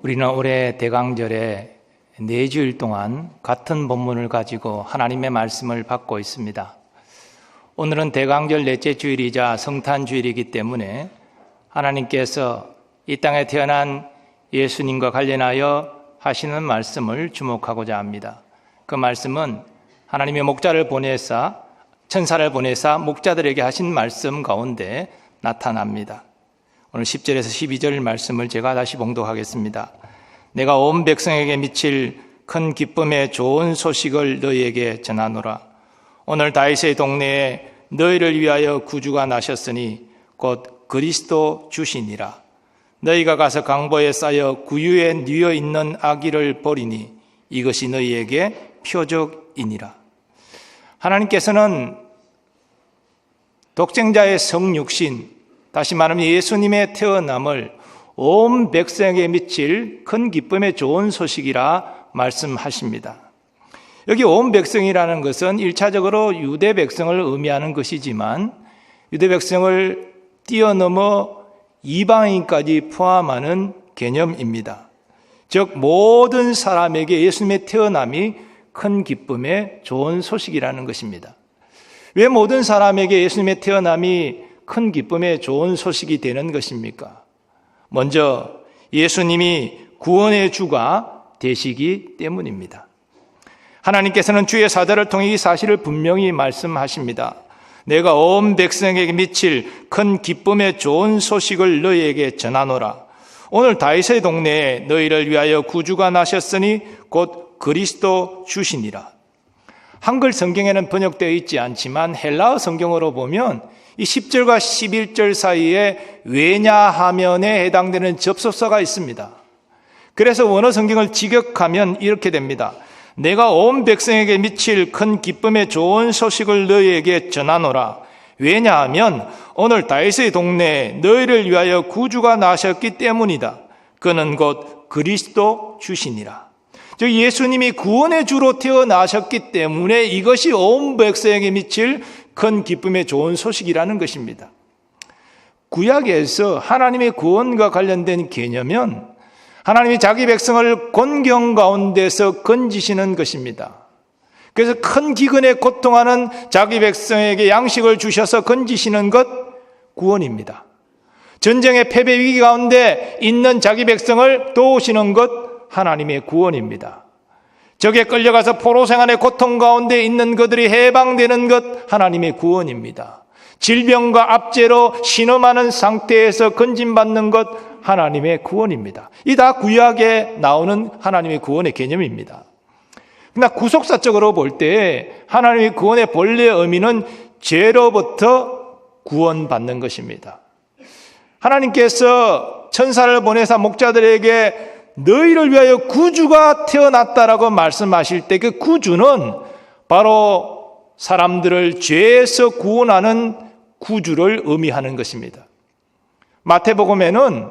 우리는 올해 대강절에 4주일 동안 같은 본문을 가지고 하나님의 말씀을 받고 있습니다. 오늘은 대강절 넷째 주일이자 성탄주일이기 때문에 하나님께서 이 땅에 태어난 예수님과 관련하여 하시는 말씀을 주목하고자 합니다. 그 말씀은 하나님의 천사를 보내사 목자들에게 하신 말씀 가운데 나타납니다. 오늘 10절에서 12절 말씀을 제가 다시 봉독하겠습니다. 내가 온 백성에게 미칠 큰 기쁨의 좋은 소식을 너희에게 전하노라. 오늘 다윗의 동네에 너희를 위하여 구주가 나셨으니 곧 그리스도 주시니라. 너희가 가서 강보에 쌓여 구유에 뉘어 있는 아기를 보리니 이것이 너희에게 표적이니라. 하나님께서는 독생자의 성육신, 다시 말하면 예수님의 태어남을 온 백성에게 미칠 큰 기쁨의 좋은 소식이라 말씀하십니다. 여기 온 백성이라는 것은 1차적으로 유대 백성을 의미하는 것이지만 유대 백성을 뛰어넘어 이방인까지 포함하는 개념입니다. 즉 모든 사람에게 예수님의 태어남이 큰 기쁨의 좋은 소식이라는 것입니다. 왜 모든 사람에게 예수님의 태어남이 큰 기쁨의 좋은 소식이 되는 것입니까? 먼저 예수님이 구원의 주가 되시기 때문입니다. 하나님께서는 주의 사자를 통해 이 사실을 분명히 말씀하십니다. 내가 온 백성에게 미칠 큰 기쁨의 좋은 소식을 너희에게 전하노라. 오늘 다윗의 동네에 너희를 위하여 구주가 나셨으니 곧 그리스도 주시니라. 한글 성경에는 번역되어 있지 않지만 헬라어 성경으로 보면 이 10절과 11절 사이에 왜냐하면에 해당되는 접속사가 있습니다. 그래서 원어 성경을 직역하면 이렇게 됩니다. 내가 온 백성에게 미칠 큰 기쁨의 좋은 소식을 너희에게 전하노라. 왜냐하면 오늘 다윗의 동네에 너희를 위하여 구주가 나셨기 때문이다. 그는 곧 그리스도 주시니라. 즉 예수님이 구원의 주로 태어나셨기 때문에 이것이 온 백성에게 미칠 큰 기쁨의 좋은 소식이라는 것입니다. 구약에서 하나님의 구원과 관련된 개념은 하나님이 자기 백성을 곤경 가운데서 건지시는 것입니다. 그래서 큰 기근에 고통하는 자기 백성에게 양식을 주셔서 건지시는 것 구원입니다. 전쟁의 패배 위기 가운데 있는 자기 백성을 도우시는 것 하나님의 구원입니다. 적에 끌려가서 포로 생활의 고통 가운데 있는 그들이 해방되는 것 하나님의 구원입니다. 질병과 압제로 신음하는 상태에서 건진받는 것 하나님의 구원입니다. 이 다 구약에 나오는 하나님의 구원의 개념입니다. 그러나 구속사적으로 볼 때 하나님의 구원의 본래 의미는 죄로부터 구원받는 것입니다. 하나님께서 천사를 보내사 목자들에게 너희를 위하여 구주가 태어났다라고 말씀하실 때 그 구주는 바로 사람들을 죄에서 구원하는 구주를 의미하는 것입니다. 마태복음에는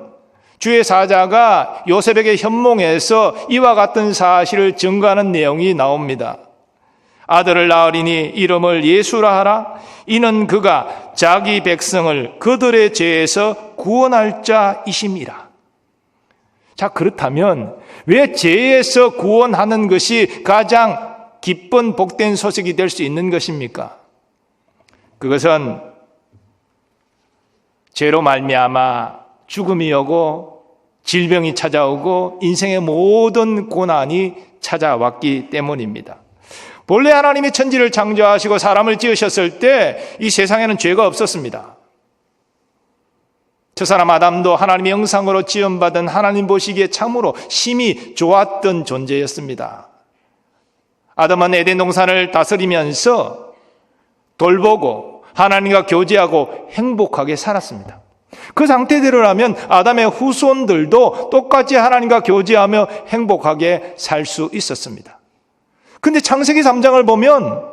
주의 사자가 요셉에게 현몽해서 이와 같은 사실을 증거하는 내용이 나옵니다. 아들을 낳으리니 이름을 예수라 하라. 이는 그가 자기 백성을 그들의 죄에서 구원할 자이심이라. 자, 그렇다면 왜 죄에서 구원하는 것이 가장 기쁜 복된 소식이 될 수 있는 것입니까? 그것은 죄로 말미암아 죽음이 오고 질병이 찾아오고 인생의 모든 고난이 찾아왔기 때문입니다. 본래 하나님이 천지를 창조하시고 사람을 지으셨을 때 이 세상에는 죄가 없었습니다. 저 사람 아담도 하나님의 형상으로 지음받은 하나님 보시기에 참으로 심히 좋았던 존재였습니다. 아담은 에덴 동산을 다스리면서 돌보고 하나님과 교제하고 행복하게 살았습니다. 그 상태대로라면 아담의 후손들도 똑같이 하나님과 교제하며 행복하게 살 수 있었습니다. 그런데 창세기 3장을 보면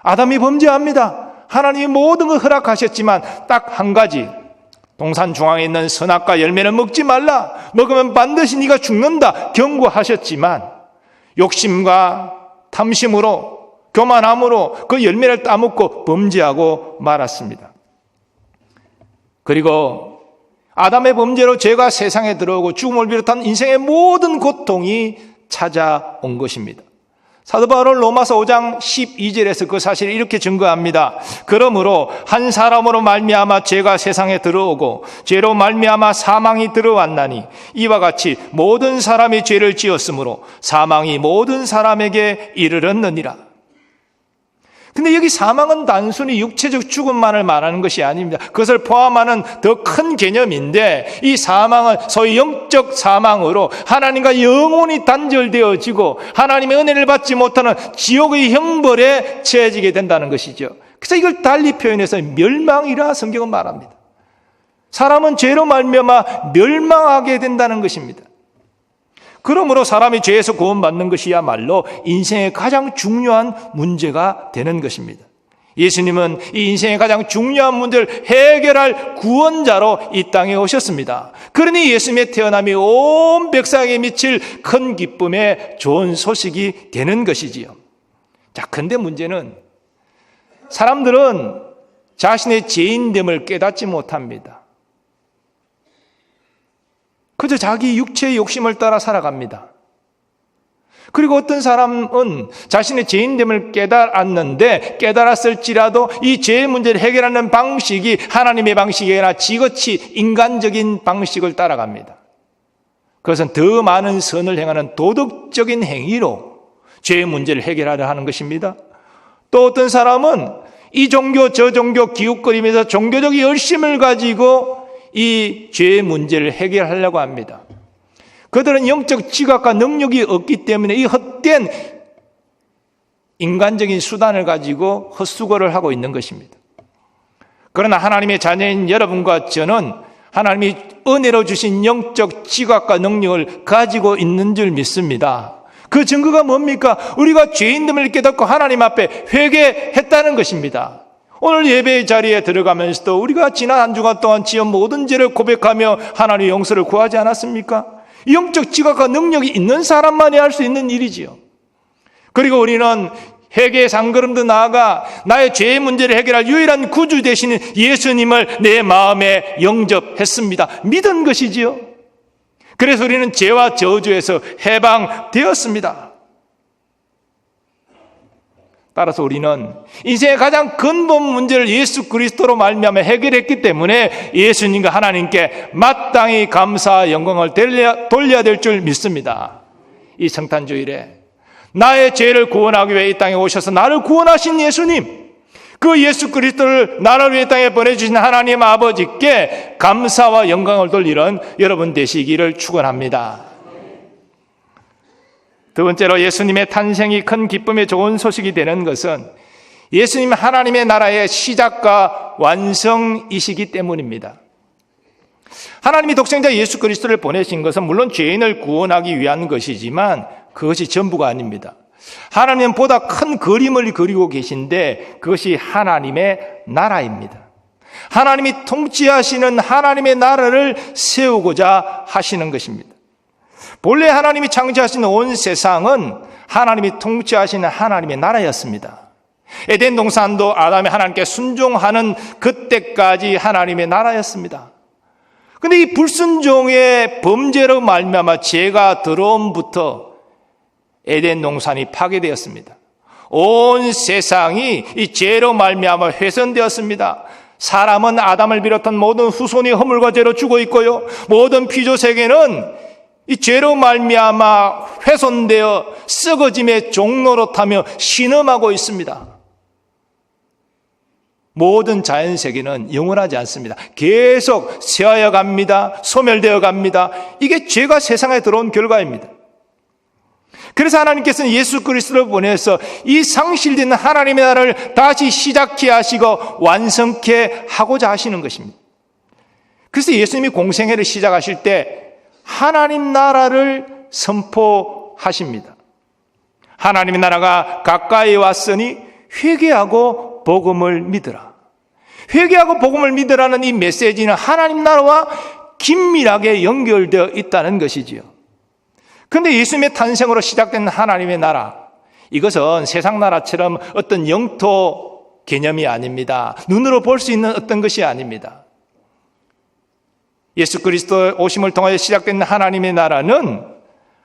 아담이 범죄합니다. 하나님이 모든 걸 허락하셨지만 딱 한 가지, 동산 중앙에 있는 선악과 열매는 먹지 말라. 먹으면 반드시 네가 죽는다. 경고하셨지만 욕심과 탐심으로 교만함으로 그 열매를 따먹고 범죄하고 말았습니다. 그리고 아담의 범죄로 죄가 세상에 들어오고 죽음을 비롯한 인생의 모든 고통이 찾아온 것입니다. 사도 바울은 로마서 5장 12절에서 그 사실을 이렇게 증거합니다. 그러므로 한 사람으로 말미암아 죄가 세상에 들어오고 죄로 말미암아 사망이 들어왔나니 이와 같이 모든 사람이 죄를 지었으므로 사망이 모든 사람에게 이르렀느니라. 근데 여기 사망은 단순히 육체적 죽음만을 말하는 것이 아닙니다. 그것을 포함하는 더 큰 개념인데, 이 사망은 소위 영적 사망으로 하나님과 영원히 단절되어지고 하나님의 은혜를 받지 못하는 지옥의 형벌에 처해지게 된다는 것이죠. 그래서 이걸 달리 표현해서 멸망이라 성경은 말합니다. 사람은 죄로 말미암아 멸망하게 된다는 것입니다. 그러므로 사람이 죄에서 구원받는 것이야말로 인생의 가장 중요한 문제가 되는 것입니다. 예수님은 이 인생의 가장 중요한 문제를 해결할 구원자로 이 땅에 오셨습니다. 그러니 예수님의 태어남이 온 백성에게 미칠 큰 기쁨의 좋은 소식이 되는 것이지요. 자, 근데 문제는 사람들은 자신의 죄인됨을 깨닫지 못합니다. 그저 자기 육체의 욕심을 따라 살아갑니다. 그리고 어떤 사람은 자신의 죄인됨을 깨달았는데 깨달았을지라도 이 죄의 문제를 해결하는 방식이 하나님의 방식이 아니라 지극히 인간적인 방식을 따라갑니다. 그것은 더 많은 선을 행하는 도덕적인 행위로 죄의 문제를 해결하려 하는 것입니다. 또 어떤 사람은 이 종교 저 종교 기웃거리면서 종교적 열심을 가지고 이 죄의 문제를 해결하려고 합니다. 그들은 영적 지각과 능력이 없기 때문에 이 헛된 인간적인 수단을 가지고 헛수고를 하고 있는 것입니다. 그러나 하나님의 자녀인 여러분과 저는 하나님이 은혜로 주신 영적 지각과 능력을 가지고 있는 줄 믿습니다. 그 증거가 뭡니까? 우리가 죄인됨을 깨닫고 하나님 앞에 회개했다는 것입니다. 오늘 예배의 자리에 들어가면서도 우리가 지난 한 주간 동안 지은 모든 죄를 고백하며 하나님의 용서를 구하지 않았습니까? 영적 지각과 능력이 있는 사람만이 할 수 있는 일이지요. 그리고 우리는 회개의 상걸음도 나아가 나의 죄의 문제를 해결할 유일한 구주 되시는 예수님을 내 마음에 영접했습니다. 믿은 것이지요. 그래서 우리는 죄와 저주에서 해방되었습니다. 따라서 우리는 인생의 가장 근본 문제를 예수 그리스도로 말미암아 해결했기 때문에 예수님과 하나님께 마땅히 감사와 영광을 돌려야 될 줄 믿습니다. 이 성탄주일에 나의 죄를 구원하기 위해 이 땅에 오셔서 나를 구원하신 예수님, 그 예수 그리스도를 나를 위해 땅에 보내주신 하나님 아버지께 감사와 영광을 돌리는 여러분 되시기를 축원합니다. 두 번째로 예수님의 탄생이 큰 기쁨의 좋은 소식이 되는 것은 예수님 하나님의 나라의 시작과 완성이시기 때문입니다. 하나님이 독생자 예수 그리스도를 보내신 것은 물론 죄인을 구원하기 위한 것이지만 그것이 전부가 아닙니다. 하나님은 보다 큰 그림을 그리고 계신데 그것이 하나님의 나라입니다. 하나님이 통치하시는 하나님의 나라를 세우고자 하시는 것입니다. 본래 하나님이 창조하신 온 세상은 하나님이 통치하시는 하나님의 나라였습니다. 에덴 동산도 아담이 하나님께 순종하는 그때까지 하나님의 나라였습니다. 그런데 이 불순종의 범죄로 말미암아 죄가 들어옴부터 에덴 동산이 파괴되었습니다. 온 세상이 이 죄로 말미암아 훼손되었습니다. 사람은 아담을 비롯한 모든 후손이 허물과 죄로 죽어 있고요, 모든 피조 세계는 이 죄로 말미암아 훼손되어 썩어짐의 종로로 타며 신음하고 있습니다. 모든 자연세계는 영원하지 않습니다. 계속 쇠하여 갑니다. 소멸되어 갑니다. 이게 죄가 세상에 들어온 결과입니다. 그래서 하나님께서는 예수 그리스도를 보내서 이 상실된 하나님의 나라를 다시 시작케 하시고 완성케 하고자 하시는 것입니다. 그래서 예수님이 공생애를 시작하실 때 하나님 나라를 선포하십니다. 하나님의 나라가 가까이 왔으니 회개하고 복음을 믿으라. 회개하고 복음을 믿으라는 이 메시지는 하나님 나라와 긴밀하게 연결되어 있다는 것이지요. 그런데 예수님의 탄생으로 시작된 하나님의 나라, 이것은 세상 나라처럼 어떤 영토 개념이 아닙니다. 눈으로 볼 수 있는 어떤 것이 아닙니다. 예수 그리스도의 오심을 통하여 시작된 하나님의 나라는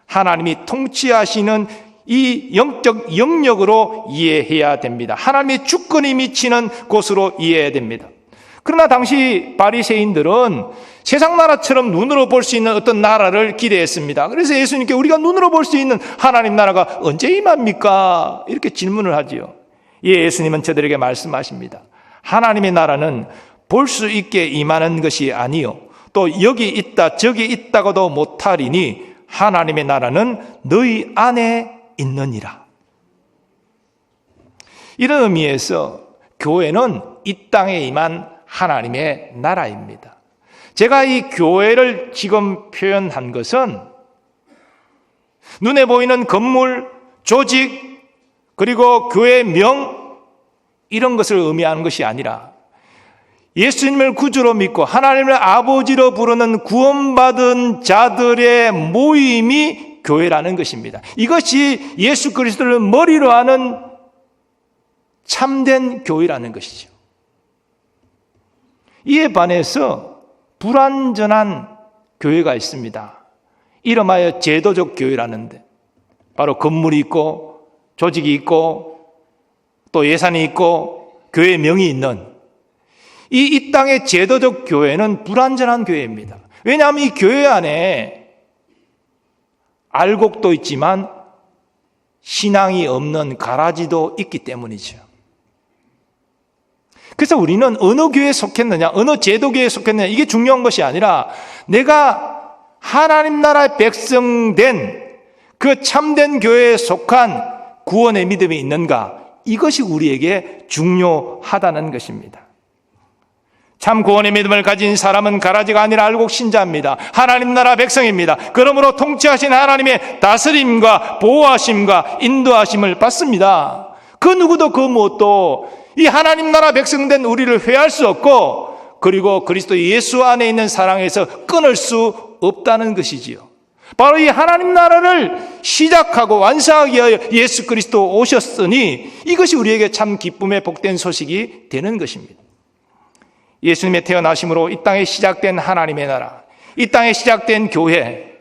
하나님이 통치하시는 이 영적 영역으로 이해해야 됩니다. 하나님의 주권이 미치는 곳으로 이해해야 됩니다. 그러나 당시 바리새인들은 세상 나라처럼 눈으로 볼 수 있는 어떤 나라를 기대했습니다. 그래서 예수님께 우리가 눈으로 볼 수 있는 하나님 나라가 언제 임합니까? 이렇게 질문을 하지요. 예수님은 저들에게 말씀하십니다. 하나님의 나라는 볼 수 있게 임하는 것이 아니요 또 여기 있다 저기 있다고도 못하리니 하나님의 나라는 너희 안에 있느니라. 이런 의미에서 교회는 이 땅에 임한 하나님의 나라입니다. 제가 이 교회를 지금 표현한 것은 눈에 보이는 건물, 조직, 그리고 교회 명 이런 것을 의미하는 것이 아니라 예수님을 구주로 믿고 하나님을 아버지로 부르는 구원받은 자들의 모임이 교회라는 것입니다. 이것이 예수 그리스도를 머리로 하는 참된 교회라는 것이죠. 이에 반해서 불완전한 교회가 있습니다. 이름하여 제도적 교회라는데 바로 건물이 있고 조직이 있고 또 예산이 있고 교회 명이 있는 이 땅의 제도적 교회는 불완전한 교회입니다. 왜냐하면 이 교회 안에 알곡도 있지만 신앙이 없는 가라지도 있기 때문이죠. 그래서 우리는 어느 교회에 속했느냐, 어느 제도교회에 속했느냐 이게 중요한 것이 아니라 내가 하나님 나라의 백성된 그 참된 교회에 속한 구원의 믿음이 있는가 이것이 우리에게 중요하다는 것입니다. 참 구원의 믿음을 가진 사람은 가라지가 아니라 알곡 신자입니다. 하나님 나라 백성입니다. 그러므로 통치하신 하나님의 다스림과 보호하심과 인도하심을 받습니다. 그 누구도 그 무엇도 이 하나님 나라 백성된 우리를 회할 수 없고 그리고 그리스도 예수 안에 있는 사랑에서 끊을 수 없다는 것이지요. 바로 이 하나님 나라를 시작하고 완성하기 위하여 예수 그리스도 오셨으니 이것이 우리에게 참 기쁨의 복된 소식이 되는 것입니다. 예수님의 태어나심으로 이 땅에 시작된 하나님의 나라, 이 땅에 시작된 교회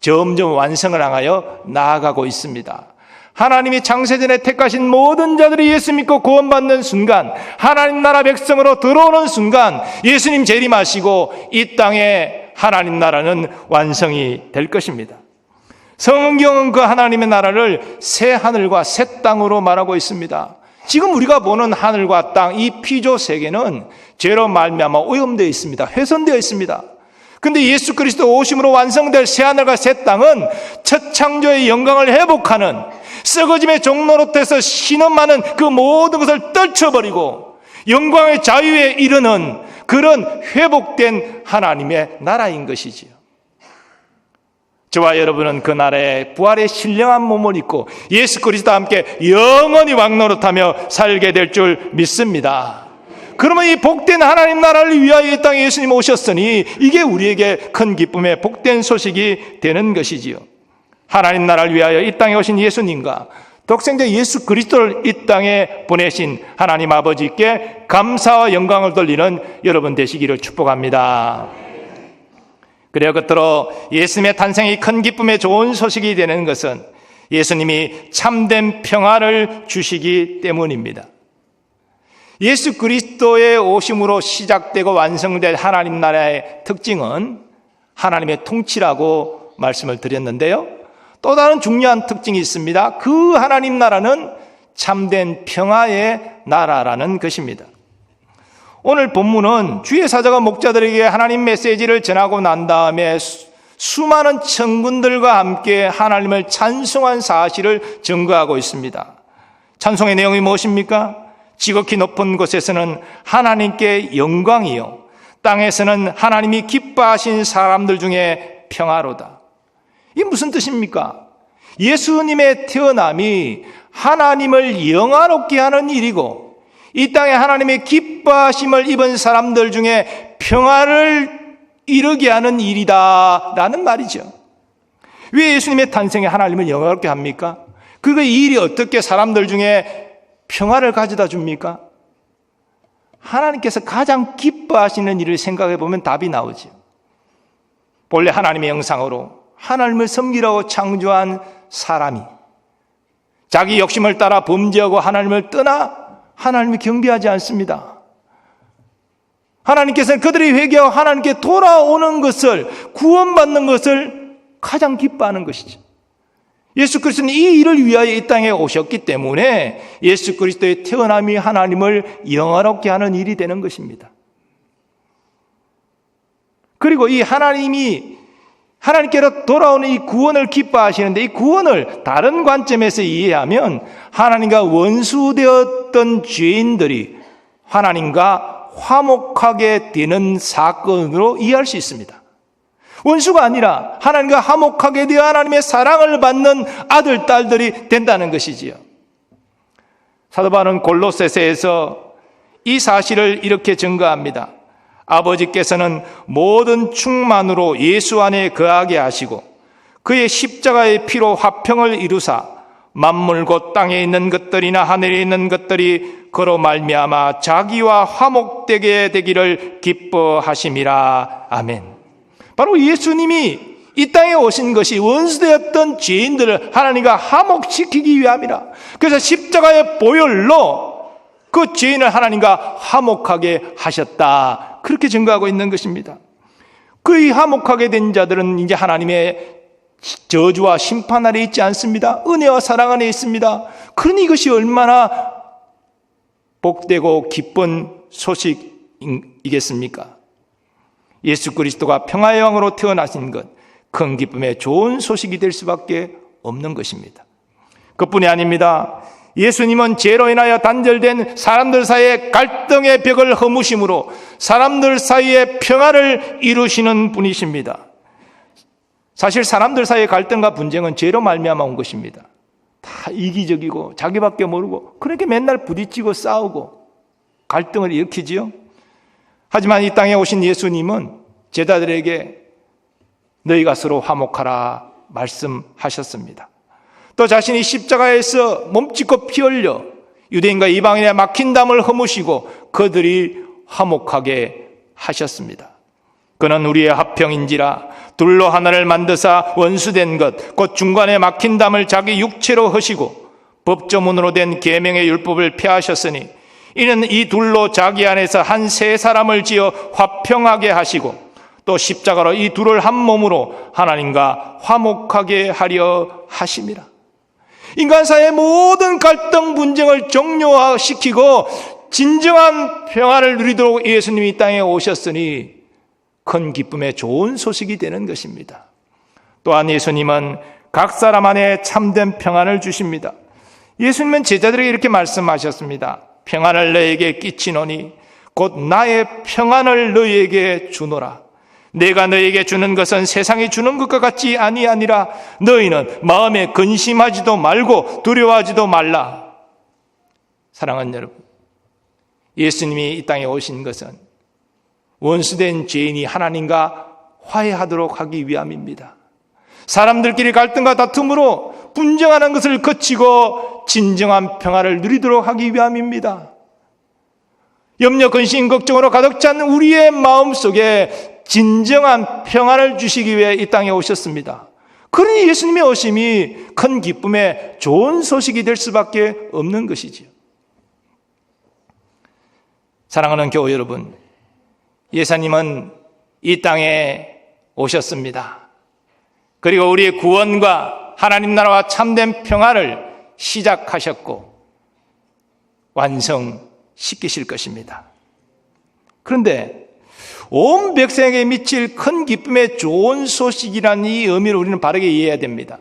점점 완성을 향하여 나아가고 있습니다. 하나님이 창세전에 택하신 모든 자들이 예수 믿고 구원받는 순간, 하나님 나라 백성으로 들어오는 순간 예수님 재림하시고 이 땅에 하나님 나라는 완성이 될 것입니다. 성경은 그 하나님의 나라를 새 하늘과 새 땅으로 말하고 있습니다. 지금 우리가 보는 하늘과 땅, 이 피조 세계는 죄로 말미암아 오염되어 있습니다. 훼손되어 있습니다. 근데 예수 그리스도 오심으로 완성될 새 하늘과 새 땅은 첫 창조의 영광을 회복하는 썩어짐의 종노릇에서 신음하는 그 모든 것을 떨쳐버리고 영광의 자유에 이르는 그런 회복된 하나님의 나라인 것이지요. 저와 여러분은 그 나라의 부활의 신령한 몸을 입고 예수 그리스도와 함께 영원히 왕노릇하며 살게 될 줄 믿습니다. 그러면 이 복된 하나님 나라를 위하여 이 땅에 예수님 오셨으니 이게 우리에게 큰 기쁨의 복된 소식이 되는 것이지요. 하나님 나라를 위하여 이 땅에 오신 예수님과 독생자 예수 그리스도를 이 땅에 보내신 하나님 아버지께 감사와 영광을 돌리는 여러분 되시기를 축복합니다. 그래요, 끝으로 예수님의 탄생이 큰 기쁨의 좋은 소식이 되는 것은 예수님이 참된 평화를 주시기 때문입니다. 예수 그리스도의 오심으로 시작되고 완성될 하나님 나라의 특징은 하나님의 통치라고 말씀을 드렸는데요. 또 다른 중요한 특징이 있습니다. 그 하나님 나라는 참된 평화의 나라라는 것입니다. 오늘 본문은 주의 사자가 목자들에게 하나님 메시지를 전하고 난 다음에 수많은 천군들과 함께 하나님을 찬송한 사실을 증거하고 있습니다. 찬송의 내용이 무엇입니까? 지극히 높은 곳에서는 하나님께 영광이요 땅에서는 하나님이 기뻐하신 사람들 중에 평화로다. 이게 무슨 뜻입니까? 예수님의 태어남이 하나님을 영화롭게 하는 일이고 이 땅에 하나님의 기뻐하심을 입은 사람들 중에 평화를 이루게 하는 일이다라는 말이죠. 왜 예수님의 탄생에 하나님을 영화롭게 합니까? 그 일이 어떻게 사람들 중에 평화를 가져다 줍니까? 하나님께서 가장 기뻐하시는 일을 생각해 보면 답이 나오죠. 본래 하나님의 형상으로 하나님을 섬기라고 창조한 사람이 자기 욕심을 따라 범죄하고 하나님을 떠나 하나님을 경배하지 않습니다. 하나님께서는 그들이 회개하고 하나님께 돌아오는 것을, 구원받는 것을 가장 기뻐하는 것이죠. 예수 그리스도는 이 일을 위하여 이 땅에 오셨기 때문에 예수 그리스도의 태어남이 하나님을 영화롭게 하는 일이 되는 것입니다. 그리고 이 하나님께로 돌아오는 이 구원을 기뻐하시는데, 이 구원을 다른 관점에서 이해하면 하나님과 원수되었던 죄인들이 하나님과 화목하게 되는 사건으로 이해할 수 있습니다. 원수가 아니라 하나님과 화목하게 되어 하나님의 사랑을 받는 아들, 딸들이 된다는 것이지요. 사도 바울은 골로새서에서 이 사실을 이렇게 증거합니다. 아버지께서는 모든 충만으로 예수 안에 거하게 하시고 그의 십자가의 피로 화평을 이루사 만물 곧 땅에 있는 것들이나 하늘에 있는 것들이 그로 말미암아 자기와 화목되게 되기를 기뻐하심이라. 아멘. 바로 예수님이 이 땅에 오신 것이 원수되었던 죄인들을 하나님과 화목시키기 위함이라. 그래서 십자가의 보혈로 그 죄인을 하나님과 화목하게 하셨다. 그렇게 증거하고 있는 것입니다. 그 화목하게 된 자들은 이제 하나님의 저주와 심판 아래 있지 않습니다. 은혜와 사랑 안에 있습니다. 그러니 이것이 얼마나 복되고 기쁜 소식이겠습니까? 예수 그리스도가 평화의 왕으로 태어나신 것, 큰 기쁨의 좋은 소식이 될 수밖에 없는 것입니다. 그뿐이 아닙니다. 예수님은 죄로 인하여 단절된 사람들 사이의 갈등의 벽을 허무심으로 사람들 사이에 평화를 이루시는 분이십니다. 사실 사람들 사이의 갈등과 분쟁은 죄로 말미암아 온 것입니다. 다 이기적이고 자기밖에 모르고 그렇게 맨날 부딪히고 싸우고 갈등을 일으키지요. 하지만 이 땅에 오신 예수님은 제자들에게 너희가 서로 화목하라 말씀하셨습니다. 또 자신이 십자가에서 몸짓고 피 흘려 유대인과 이방인의 막힌 담을 허무시고 그들이 화목하게 하셨습니다. 그는 우리의 화평인지라 둘로 하나를 만드사 원수된 것 곧 중간에 막힌 담을 자기 육체로 허시고 법조문으로 된 계명의 율법을 폐하셨으니 이는 이 둘로 자기 안에서 한 세 사람을 지어 화평하게 하시고 또 십자가로 이 둘을 한 몸으로 하나님과 화목하게 하려 하심이라. 인간 사이의 모든 갈등 분쟁을 종료시키고 진정한 평화를 누리도록 예수님이 이 땅에 오셨으니 큰 기쁨의 좋은 소식이 되는 것입니다. 또한 예수님은 각 사람 안에 참된 평안을 주십니다. 예수님은 제자들에게 이렇게 말씀하셨습니다. 평안을 너에게 끼치노니 곧 나의 평안을 너에게 주노라. 내가 너에게 주는 것은 세상이 주는 것과 같지 아니하니라. 너희는 마음에 근심하지도 말고 두려워하지도 말라. 사랑하는 여러분, 예수님이 이 땅에 오신 것은 원수된 죄인이 하나님과 화해하도록 하기 위함입니다. 사람들끼리 갈등과 다툼으로 분쟁하는 것을 거치고 진정한 평화를 누리도록 하기 위함입니다. 염려, 근심, 걱정으로 가득 찬 우리의 마음속에 진정한 평안을 주시기 위해 이 땅에 오셨습니다. 그러니 예수님의 오심이 큰 기쁨의 좋은 소식이 될 수밖에 없는 것이지요. 사랑하는 교회 여러분, 예수님은 이 땅에 오셨습니다. 그리고 우리의 구원과 하나님 나라와 참된 평화를 시작하셨고 완성시키실 것입니다. 그런데 온 백성에게 미칠 큰 기쁨의 좋은 소식이라는 이 의미를 우리는 바르게 이해해야 됩니다.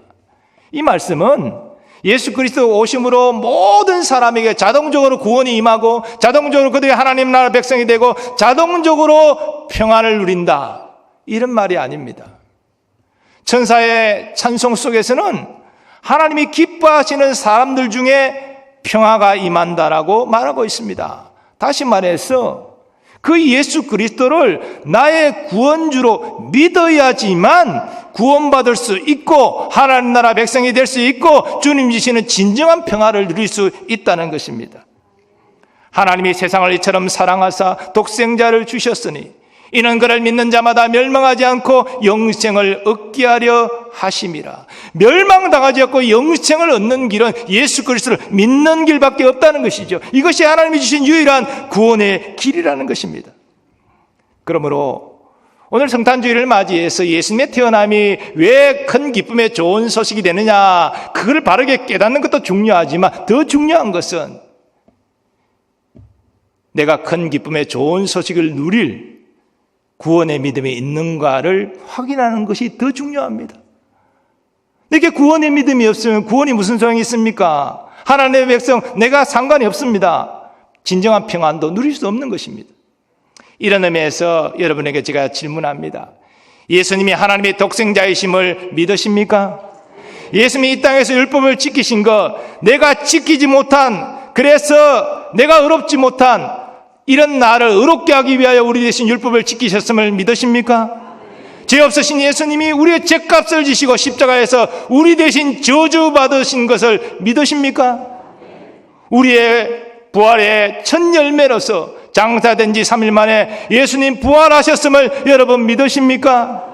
이 말씀은 예수 그리스도 오심으로 모든 사람에게 자동적으로 구원이 임하고 자동적으로 그들이 하나님 나라 백성이 되고 자동적으로 평안을 누린다, 이런 말이 아닙니다. 천사의 찬송 속에서는 하나님이 기뻐하시는 사람들 중에 평화가 임한다라고 말하고 있습니다. 다시 말해서 그 예수 그리스도를 나의 구원주로 믿어야지만 구원받을 수 있고 하나님 나라 백성이 될 수 있고 주님 주시는 진정한 평화를 누릴 수 있다는 것입니다. 하나님이 세상을 이처럼 사랑하사 독생자를 주셨으니 이는 그를 믿는 자마다 멸망하지 않고 영생을 얻게 하려 하심이라. 멸망당하지 않고 영생을 얻는 길은 예수 그리스도를 믿는 길밖에 없다는 것이죠. 이것이 하나님이 주신 유일한 구원의 길이라는 것입니다. 그러므로 오늘 성탄주의를 맞이해서 예수님의 태어남이 왜 큰 기쁨의 좋은 소식이 되느냐, 그걸 바르게 깨닫는 것도 중요하지만 더 중요한 것은 내가 큰 기쁨의 좋은 소식을 누릴 구원의 믿음이 있는가를 확인하는 것이 더 중요합니다. 이렇게 구원의 믿음이 없으면 구원이 무슨 소용이 있습니까? 하나님의 백성, 내가 상관이 없습니다. 진정한 평안도 누릴 수 없는 것입니다. 이런 의미에서 여러분에게 제가 질문합니다. 예수님이 하나님의 독생자이심을 믿으십니까? 예수님이 이 땅에서 율법을 지키신 것, 내가 지키지 못한, 그래서 내가 의롭지 못한 이런 나를 의롭게 하기 위하여 우리 대신 율법을 지키셨음을 믿으십니까? 죄 없으신 예수님이 우리의 죄값을 지시고 십자가에서 우리 대신 저주받으신 것을 믿으십니까? 우리의 부활의 첫 열매로서 장사된 지 3일 만에 예수님 부활하셨음을 여러분 믿으십니까?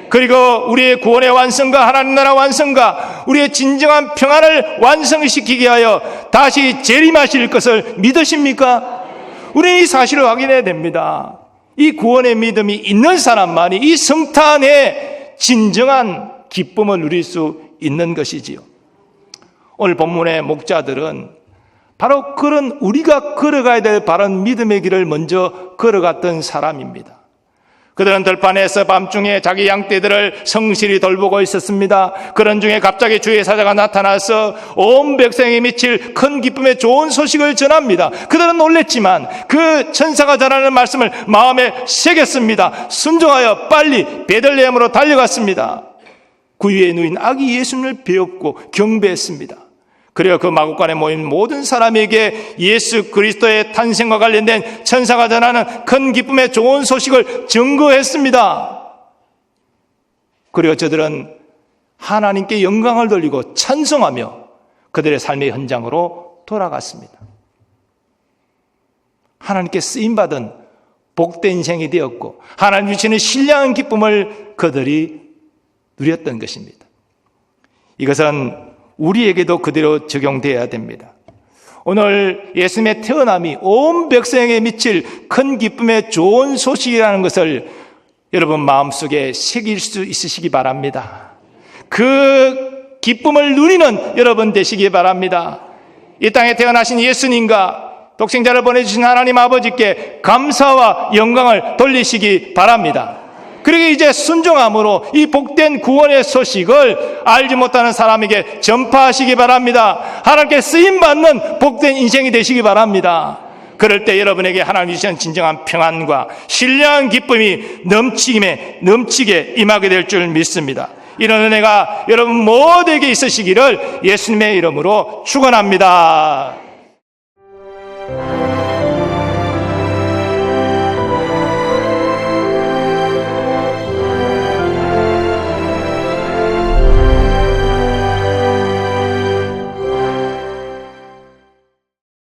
그리고 우리의 구원의 완성과 하나님 나라 완성과 우리의 진정한 평안을 완성시키게 하여 다시 재림하실 것을 믿으십니까? 우리는 이 사실을 확인해야 됩니다. 이 구원의 믿음이 있는 사람만이 이 성탄의 진정한 기쁨을 누릴 수 있는 것이지요. 오늘 본문의 목자들은 바로 그런 우리가 걸어가야 될 바른 믿음의 길을 먼저 걸어갔던 사람입니다. 그들은 들판에서 밤중에 자기 양떼들을 성실히 돌보고 있었습니다. 그런 중에 갑자기 주의 사자가 나타나서 온 백성에 미칠 큰 기쁨의 좋은 소식을 전합니다. 그들은 놀랬지만 그 천사가 전하는 말씀을 마음에 새겼습니다. 순종하여 빨리 베들레헴으로 달려갔습니다. 그 위에 누인 아기 예수님을 배웠고 경배했습니다. 그리고 그 마구간에 모인 모든 사람에게 예수 그리스도의 탄생과 관련된 천사가 전하는 큰 기쁨의 좋은 소식을 증거했습니다. 그리고 저들은 하나님께 영광을 돌리고 찬송하며 그들의 삶의 현장으로 돌아갔습니다. 하나님께 쓰임받은 복된 인생이 되었고 하나님 주시는 신령한 기쁨을 그들이 누렸던 것입니다. 이것은 우리에게도 그대로 적용되어야 됩니다. 오늘 예수님의 태어남이 온 백성에게 미칠 큰 기쁨의 좋은 소식이라는 것을 여러분 마음속에 새길 수 있으시기 바랍니다. 그 기쁨을 누리는 여러분 되시기 바랍니다. 이 땅에 태어나신 예수님과 독생자를 보내주신 하나님 아버지께 감사와 영광을 돌리시기 바랍니다. 그리고 이제 순종함으로 이 복된 구원의 소식을 알지 못하는 사람에게 전파하시기 바랍니다. 하나님께 쓰임받는 복된 인생이 되시기 바랍니다. 그럴 때 여러분에게 하나님 주시는 진정한 평안과 신령한 기쁨이 넘치게 임하게 될 줄 믿습니다. 이런 은혜가 여러분 모두에게 있으시기를 예수님의 이름으로 축원합니다.